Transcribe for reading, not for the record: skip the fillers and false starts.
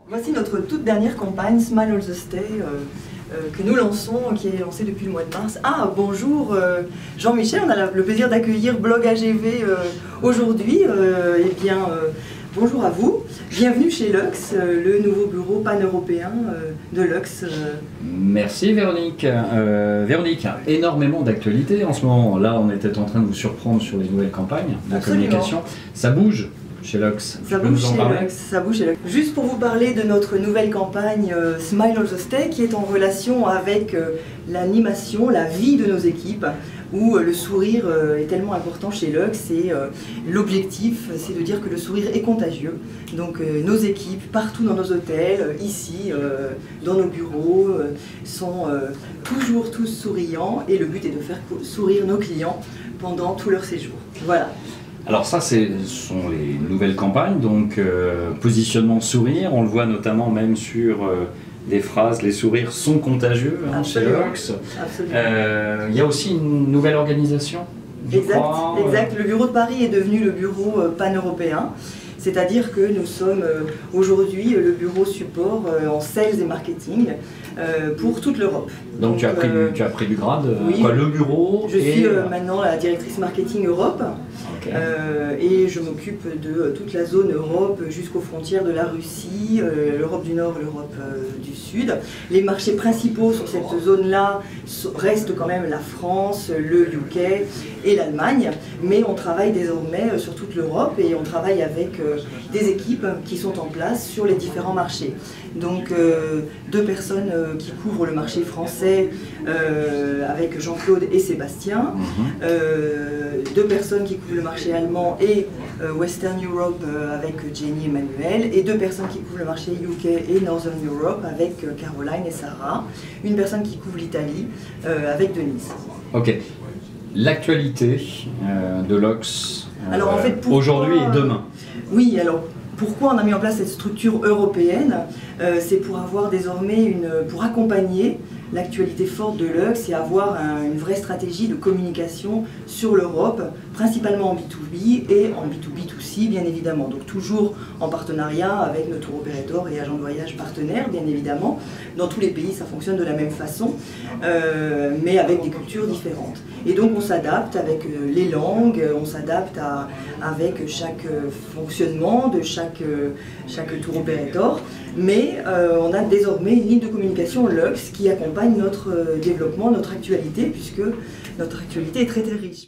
Voici notre toute dernière campagne Smile All the Stay que nous lançons, qui est lancée depuis le mois de mars. Ah, bonjour Jean-Michel, on a le plaisir d'accueillir Blog AGV aujourd'hui. Eh bien, bonjour à vous. Bienvenue chez Lux, le nouveau bureau pan-européen de Lux. Merci Véronique. Véronique, énormément d'actualités en ce moment. Là, on était en train de vous surprendre sur les nouvelles campagnes de communication. Ça bouge chez Lux. Ça bouge chez Lux. Juste pour vous parler de notre nouvelle campagne Smile All the Stay, qui est en relation avec l'animation, la vie de nos équipes, où le sourire est tellement important chez Lux, et l'objectif, c'est de dire que le sourire est contagieux. Donc nos équipes, partout dans nos hôtels, ici, dans nos bureaux, sont toujours tous souriants, et le but est de faire sourire nos clients pendant tout leur séjour. Voilà. Alors ça, ce sont les nouvelles campagnes, donc positionnement sourire, on le voit notamment même sur des phrases, les sourires sont contagieux chez Lux. Il y a aussi une nouvelle organisation, Exact. Le bureau de Paris est devenu le bureau pan-européen. C'est-à-dire que nous sommes aujourd'hui le bureau support en sales et marketing pour toute l'Europe. Donc tu as pris du grade, oui, quoi, le bureau. Je suis maintenant la directrice marketing Europe. Okay. Et je m'occupe de toute la zone Europe jusqu'aux frontières de la Russie, l'Europe du Nord, l'Europe du Sud. Les marchés principaux sur cette zone-là restent quand même la France, le UK et l'Allemagne, mais on travaille désormais sur toute l'Europe et on travaille avec des équipes qui sont en place sur les différents marchés. Donc deux personnes qui couvrent le marché français avec Jean-Claude et Sébastien, deux personnes qui couvrent le marché allemand et Western Europe avec Jenny et Manuel, et deux personnes qui couvrent le marché UK et Northern Europe avec Caroline et Sarah, une personne qui couvre l'Italie avec Denise. Ok. L'actualité de Lux en fait, aujourd'hui et demain. Oui, alors pourquoi on a mis en place cette structure européenne? C'est pour avoir désormais pour accompagner l'actualité forte de Lux et avoir une vraie stratégie de communication sur l'Europe, principalement en B2B et en B2B2C bien évidemment. Donc toujours en partenariat avec nos tour opérateurs et agents de voyage partenaires bien évidemment. Dans tous les pays ça fonctionne de la même façon, mais avec des cultures différentes. Et donc on s'adapte avec les langues, on s'adapte avec chaque fonctionnement de chaque tour opérateur. Mais on a désormais une ligne de communication Lux qui accompagne notre développement, notre actualité, puisque notre actualité est très très riche.